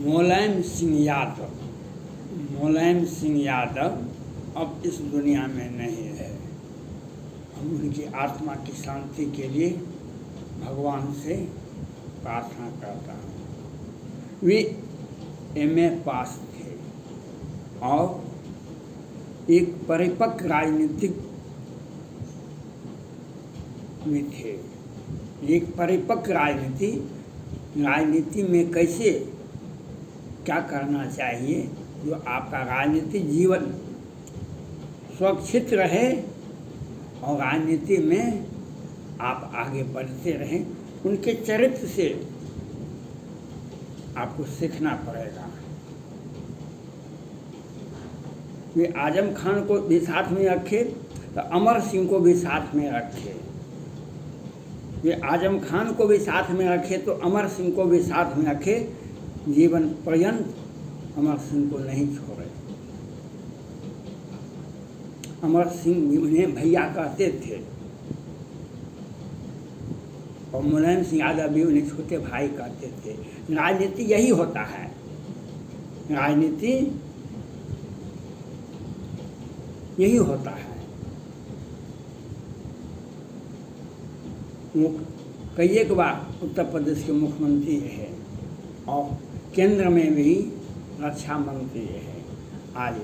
मुलायम सिंह यादव, मुलायम सिंह यादव अब इस दुनिया में नहीं है। हम उनकी आत्मा की शांति के लिए भगवान से प्रार्थना करता हूँ। वे एमए पास थे और एक परिपक्व राजनीतिक में थे। एक परिपक्व राजनीति में कैसे क्या करना चाहिए, जो आपका राजनीतिक जीवन सुरक्षित रहे और राजनीति में आप आगे बढ़ते रहें, उनके चरित्र से आपको सीखना पड़ेगा। वे आजम खान को भी साथ में रखे तो अमर सिंह को भी साथ में रखे। वे आजम खान को भी साथ में रखे तो अमर सिंह को भी साथ में रखे। जीवन पर्यंत अमर सिंह को नहीं छोड़े। अमर सिंह भी उन्हें भैया कहते थे और मुलायम सिंह यादव भी उन्हें छोटे भाई कहते थे। राजनीति यही होता है। राजनीति यही होता है। कई एक बार उत्तर प्रदेश के मुख्यमंत्री रहे और केंद्र में भी रक्षा मंत्री रहे। आज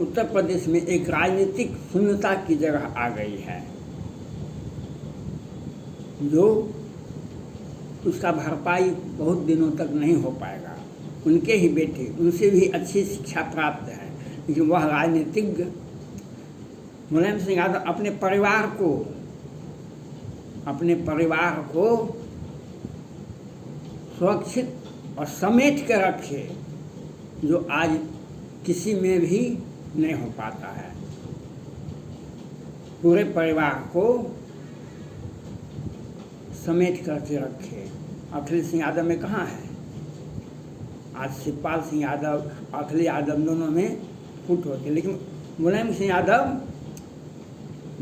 उत्तर प्रदेश में एक राजनीतिक शून्यता की जगह आ गई है, जो उसका भरपाई बहुत दिनों तक नहीं हो पाएगा। उनके ही बेटे, उनसे भी अच्छी शिक्षा प्राप्त है, लेकिन वह राजनीतिज्ञ मुलायम सिंह यादव अपने परिवार को सुरक्षित और समेट के रखे, जो आज किसी में भी नहीं हो पाता है। पूरे परिवार को समेट करके रखे। अखिलेश सिंह यादव में कहाँ है? आज शिवपाल सिंह यादव, अखिलेश यादव दोनों में फूट होती है, लेकिन मुलायम सिंह यादव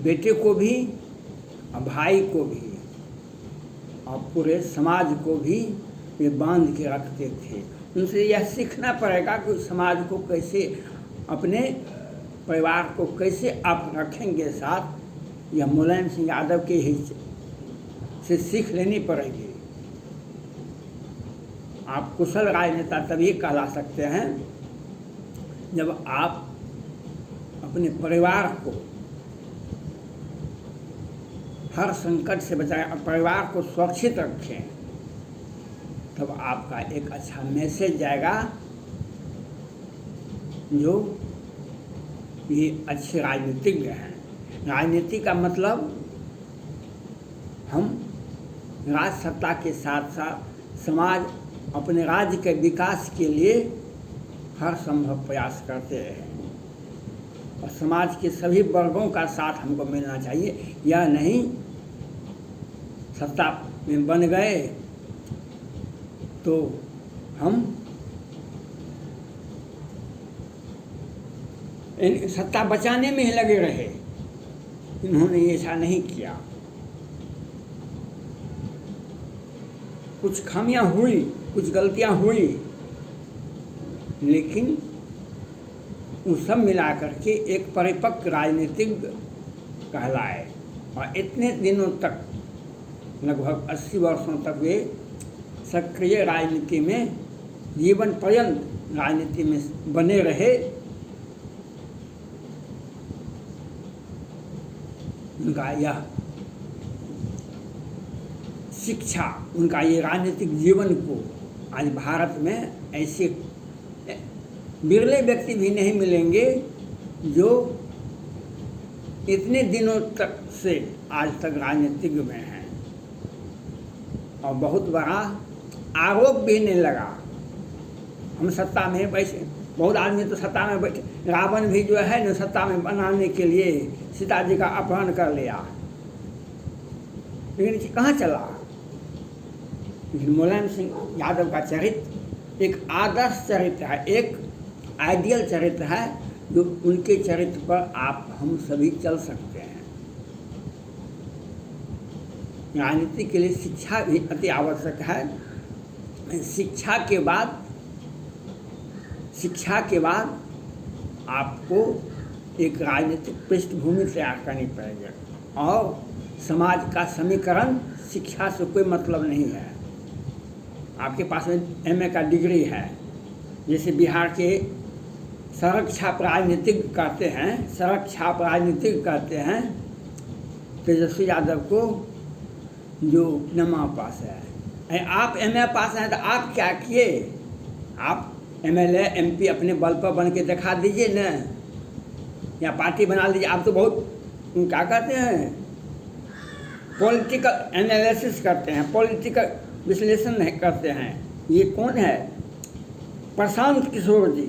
बेटे को भी और भाई को भी और पूरे समाज को भी वे बांध के रखते थे। उनसे यह सीखना पड़ेगा कि समाज को कैसे, अपने परिवार को कैसे आप रखेंगे साथ। यह मुलायम सिंह यादव के ही से सीख लेनी पड़ेगी। आप कुशल राजनेता तभी कहला सकते हैं जब आप अपने परिवार को हर संकट से बचाएं, परिवार को सुरक्षित रखें, तब आपका एक अच्छा मैसेज जाएगा, जो ये अच्छे राजनीतिज्ञ हैं। राजनीति का मतलब हम राज सत्ता के साथ साथ समाज, अपने राज्य के विकास के लिए हर संभव प्रयास करते हैं और समाज के सभी वर्गों का साथ हमको मिलना चाहिए। यह नहीं सत्ता में बन गए तो हम सत्ता बचाने में ही लगे रहे। इन्होंने ऐसा नहीं किया। कुछ खामियां हुई, कुछ गलतियां हुई, लेकिन उन सब मिला करके एक परिपक्व राजनीतिज्ञ कहलाए और इतने दिनों तक, लगभग 80 वर्षों तक वे सक्रिय राजनीति में, जीवन पर्यंत राजनीति में बने रहे। उनका यह शिक्षा, उनका ये राजनीतिक जीवन को आज भारत में ऐसे बिरले व्यक्ति भी नहीं मिलेंगे जो इतने दिनों तक से आज तक राजनीतिक में हैं। और बहुत बड़ा आरोप भी नहीं लगा, हम सत्ता में बैठे। बहुत आदमी तो सत्ता में बैठे, रावण भी जो है न सत्ता में बनाने के लिए सीता जी का अपहरण कर लिया, लेकिन कहाँ चला। लेकिन मुलायम सिंह यादव का चरित्र एक आदर्श चरित्र है, एक आइडियल चरित्र है, जो उनके चरित्र पर आप हम सभी चल सकते हैं। राजनीति के लिए शिक्षा भी अति आवश्यक है। शिक्षा के बाद आपको एक राजनीतिक पृष्ठभूमि तैयार करनी पड़ेगी और समाज का समीकरण शिक्षा से कोई मतलब नहीं है। आपके पास में एमए का डिग्री है, जैसे बिहार के सड़क छाप राजनीतिक कहते हैं तेजस्वी यादव को, जो नमा पास है। आप एमए पास हैं तो आप क्या किए? आप एमएलए एमपी अपने बल पर बन के दिखा दीजिए न, या पार्टी बना लीजिए। आप तो बहुत क्या कहते हैं, पॉलिटिकल एनालिसिस करते हैं, पॉलिटिकल विश्लेषण करते हैं। ये कौन है? प्रशांत किशोर जी।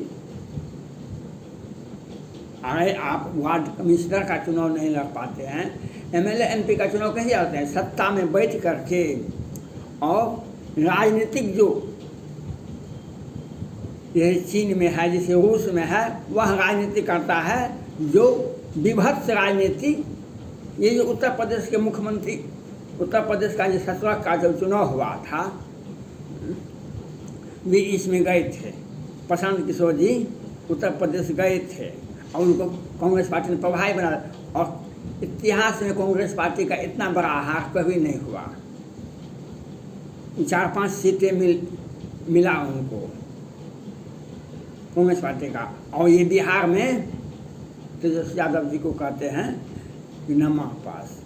अरे आप वार्ड कमिश्नर का चुनाव नहीं लड़ पाते हैं, एमएलए एमपी का चुनाव कैसे आते हैं? सत्ता में बैठ करके। और राजनीतिक जो ये चीन में है, जैसे रूस में है, वह राजनीति करता है जो विभत्स राजनीति। ये जो उत्तर प्रदेश के मुख्यमंत्री, उत्तर प्रदेश का जो 17 का जब चुनाव हुआ था, वे इसमें गए थे। प्रशांत किशोर जी उत्तर प्रदेश गए थे और उनको कांग्रेस पार्टी ने प्रभारी बना, और इतिहास में कांग्रेस पार्टी का इतना बड़ा हार कभी नहीं हुआ। 4-5 सीटें मिला उनको कांग्रेस पार्टी का। और ये बिहार में तेजस्वी यादव जी को कहते हैं नमा पास।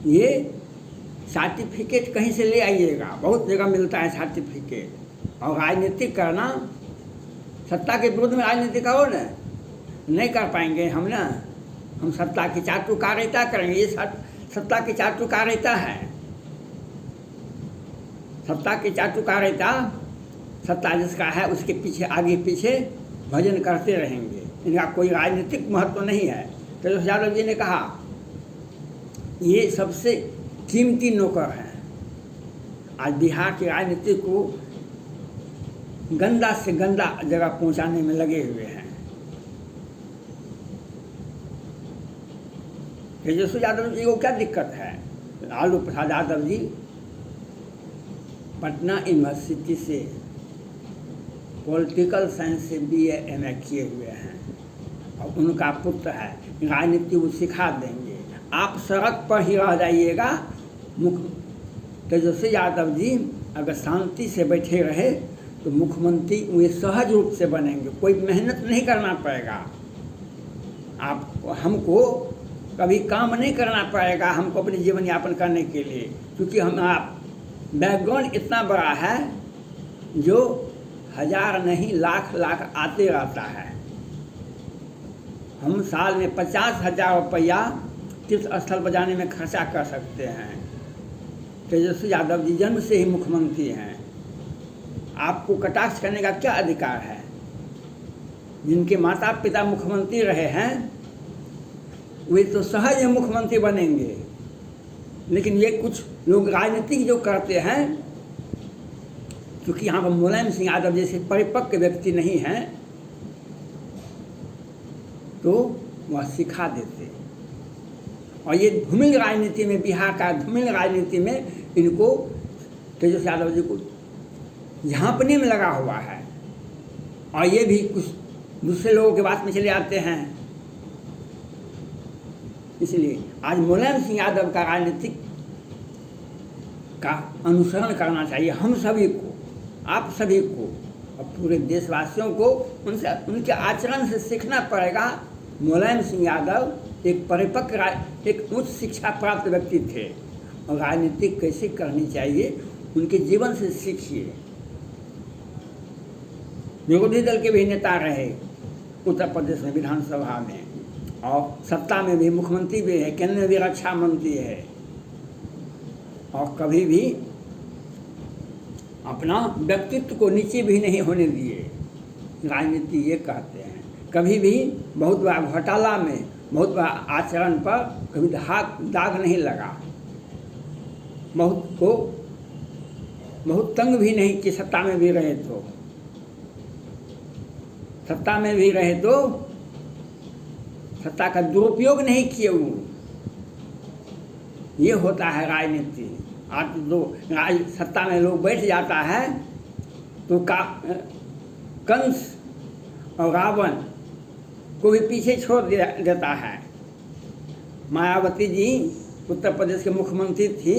ये सर्टिफिकेट कहीं से ले आइएगा, बहुत जगह मिलता है सर्टिफिकेट। और राजनीति करना, सत्ता के विरोध में राजनीति करो न, नहीं कर पाएंगे हम ना। हम सत्ता की चाटुकारिता करेंगे। ये सत्ता की चाटुकारिता है। सत्ता की चाटुकारिता, सत्ता जिसका है उसके पीछे आगे पीछे भजन करते रहेंगे। इनका कोई राजनीतिक महत्व नहीं है। तेजस्वी यादव जी ने कहा ये सबसे कीमती नौकर हैं। आज बिहार की राजनीति को गंदा से गंदा जगह पहुंचाने में लगे हुए हैं। तेजस्वी यादव जी को क्या दिक्कत है? लालू प्रसाद यादव जी पटना यूनिवर्सिटी से पॉलिटिकल साइंस से BA MA किए हुए हैं और उनका पुत्र है। राजनीति वो सिखा देंगे। आप सड़क पर ही रह जाइएगा। तेजस्वी यादव जी अगर शांति से बैठे रहे तो मुख्यमंत्री वे सहज रूप से बनेंगे। कोई मेहनत नहीं करना पड़ेगा। हमको कभी काम नहीं करना पड़ेगा हमको अपने जीवन यापन करने के लिए, क्योंकि हमारा बैकग्राउंड इतना बड़ा है जो 1000 नहीं लाख आते रहता है। हम साल में 50,000 रुपया तीर्थ स्थल पर जाने में खर्चा कर सकते हैं। तेजस्वी यादव जी जन्म से ही मुख्यमंत्री हैं। आपको कटाक्ष करने का क्या अधिकार है? जिनके माता पिता मुख्यमंत्री रहे हैं वे तो सहज मुख्यमंत्री बनेंगे। लेकिन ये कुछ लोग राजनीतिक जो करते हैं, क्योंकि यहाँ पर मुलायम सिंह यादव जैसे परिपक्व व्यक्ति नहीं हैं, तो वह सिखा देते। और ये धूमिल राजनीति में, बिहार का धूमिल राजनीति में इनको तेजस्वी यादव जी को झांपने में लगा हुआ है। और ये भी कुछ दूसरे लोगों के बात में चले आते हैं। इसलिए आज मुलायम सिंह यादव का राजनीतिक का अनुसरण करना चाहिए हम सभी को, आप सभी को और पूरे देशवासियों को। उनसे, उनके आचरण से सीखना पड़ेगा। मुलायम सिंह यादव एक परिपक्व, एक उच्च शिक्षा प्राप्त व्यक्ति थे और राजनीति कैसे करनी चाहिए उनके जीवन से सीखिए। विरोधी दल के भी नेता रहे उत्तर प्रदेश में विधानसभा में, और सत्ता में भी मुख्यमंत्री भी है, केंद्र में भी रक्षा मंत्री है, और कभी भी अपना व्यक्तित्व को नीचे भी नहीं होने दिए। राजनीति ये कहते हैं। कभी भी बहुत बड़ा घोटाला में, बहुत बड़ा आचरण पर कभी दाग नहीं लगा। बहुत तंग भी नहीं कि सत्ता में भी रहे तो, सत्ता में भी रहे तो सत्ता का दुरुपयोग नहीं किए वो। ये होता है राजनीति। आज जो राज सत्ता में लोग बैठ जाता है तो कंस और रावण को भी पीछे छोड़ देता है। मायावती जी उत्तर प्रदेश के मुख्यमंत्री थी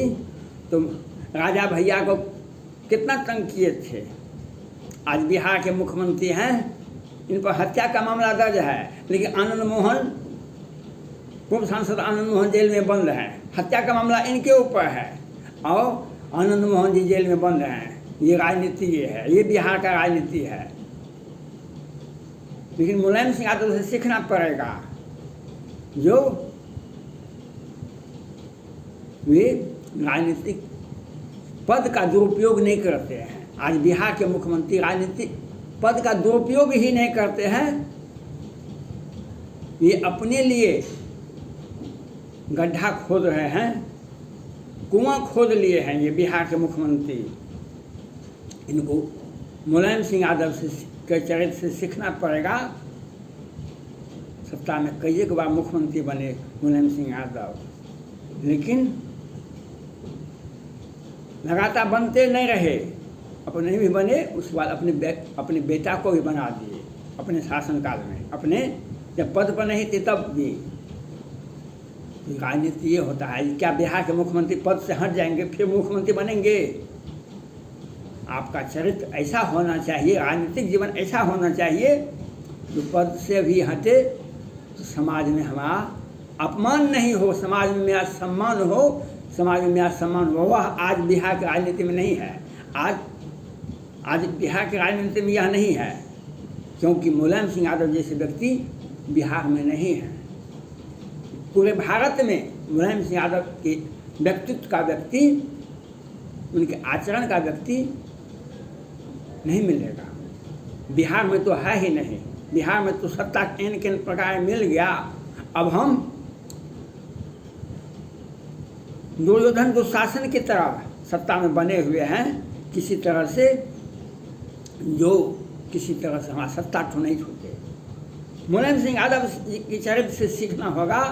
तो राजा भैया को कितना तंग किए थे। आज बिहार के मुख्यमंत्री हैं, इन पर हत्या का मामला दर्ज है, लेकिन आनंद मोहन, पूर्व सांसद आनंद मोहन जेल में बंद है। हत्या का मामला इनके ऊपर है और आनंद मोहन जी जेल में बंद हैं। ये राजनीति ये है, ये बिहार का राजनीति है। लेकिन मुलायम सिंह यादव से सीखना पड़ेगा, जो वे राजनीतिक पद का दुरुपयोग नहीं करते हैं। आज बिहार के मुख्यमंत्री राजनीतिक पद का दुरुपयोग ही नहीं करते हैं। ये अपने लिए गड्ढा खोद रहे हैं, कुआं खोद लिए हैं ये बिहार के मुख्यमंत्री। इनको मुलायम सिंह यादव के चरित्र से सीखना पड़ेगा। सत्ता में कई एक बार मुख्यमंत्री बने मुलायम सिंह यादव, लेकिन लगातार बनते नहीं रहे। अपने भी बने, उसके बाद अपने बेटा को भी बना दिए अपने शासनकाल में। अपने जब पद पर नहीं थे तब भी। राजनीति ये होता है। क्या बिहार के मुख्यमंत्री पद से हट जाएंगे फिर मुख्यमंत्री बनेंगे? आपका चरित्र ऐसा होना चाहिए, राजनीतिक जीवन ऐसा होना चाहिए जो पद से भी हटे तो समाज में हमारा अपमान नहीं हो, समाज में मेरा सम्मान हो, समाज में मेरा सम्मान हो। वह आज बिहार की राजनीति में नहीं है। आज बिहार की राजनीति में यह नहीं है, क्योंकि मुलायम सिंह यादव जैसे व्यक्ति बिहार में नहीं है। पूरे भारत में मुलायम सिंह यादव के व्यक्तित्व का व्यक्ति, उनके आचरण का व्यक्ति नहीं मिलेगा। बिहार में तो है ही नहीं। बिहार में तो सत्ता किन प्रकार मिल गया। अब हम दुर्योधन दुशासन की तरह सत्ता में बने हुए हैं, किसी तरह से हमारा सत्ता तो नहीं छूटे। मुलायम सिंह यादव की चरित्र से सीखना होगा,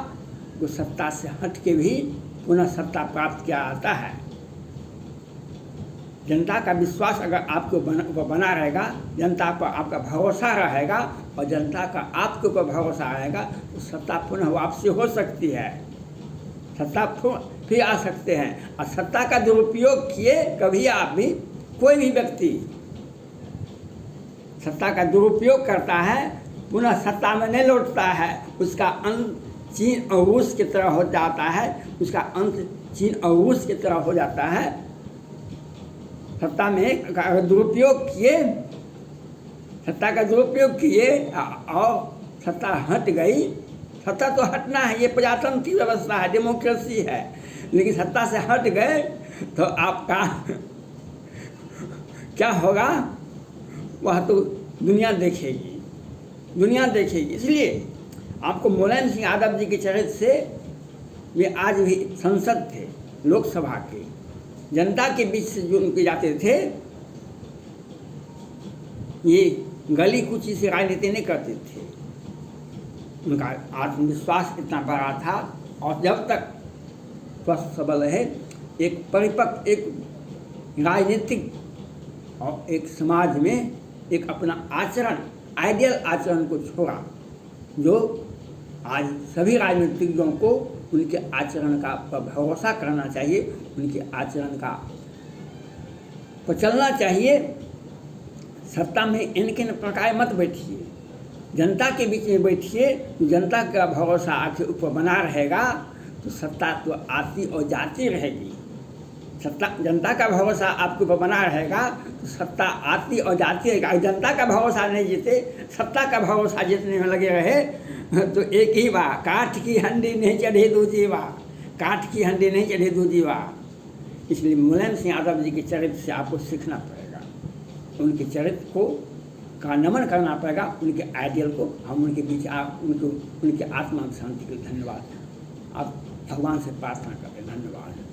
वो सत्ता से हट के भी पुनः सत्ता प्राप्त किया जाता है। जनता का विश्वास अगर आपके ऊपर बना रहेगा, जनता पर आपका भरोसा रहेगा और जनता का आपके ऊपर भरोसा रहेगा तो सत्ता पुनः वापसी हो सकती है। सत्ता फिर आ सकते हैं। और सत्ता का दुरुपयोग किए कभी आप भी, कोई भी व्यक्ति सत्ता का दुरुपयोग करता है, पुनः सत्ता में नहीं लौटता है, उसका अंत चीन और रूस की तरह हो जाता है। उसका अंत चीन और रूस की तरह हो जाता है। सत्ता में अगर दुरुपयोग किए, सत्ता का दुरुपयोग किए और सत्ता हट गई, सत्ता तो हटना है, ये प्रजातंत्री व्यवस्था है, डेमोक्रेसी है। लेकिन सत्ता से हट गए तो आपका क्या होगा वह तो दुनिया देखेगी, दुनिया देखेगी। इसलिए आपको मुलायम सिंह यादव जी के चरित्र से, वे आज भी संसद थे, लोकसभा के, जनता के बीच से जो उनके जाते थे, ये गली कुची से राजनीति नहीं करते थे। उनका आत्मविश्वास इतना बड़ा था और जब तक स्वस्थ सबल रहे, एक परिपक्व, एक राजनीतिक और एक समाज में एक अपना आचरण, आइडियल आचरण को छोड़ा, जो आज सभी राजनीतिज्ञों को उनके आचरण का भरोसा करना चाहिए, उनके आचरण का पर चलना चाहिए। सत्ता में इनके प्रकार मत बैठिए, जनता के बीच में बैठिए। जनता का भरोसा आपके ऊपर बना रहेगा तो सत्ता तो आती और जाती रहेगी। सत्ता, जनता का भरोसा आपके ऊपर बना रहेगा तो सत्ता आती और जाती रहेगा। जनता का भरोसा नहीं जीते, सत्ता का भरोसा जीतने में लगे रहे तो एक ही बार, काठ की हंडी नहीं चढ़े दूजी बार, काठ की हंडी नहीं चढ़े दूजी बार। इसलिए मुलायम सिंह यादव जी के चरित्र से आपको सीखना पड़ेगा, उनके चरित्र को का नमन करना पड़ेगा, उनके आइडियल को। हम उनके बीच उनके आत्मा की शांति के लिए धन्यवाद, आप भगवान से प्रार्थना करें। धन्यवाद।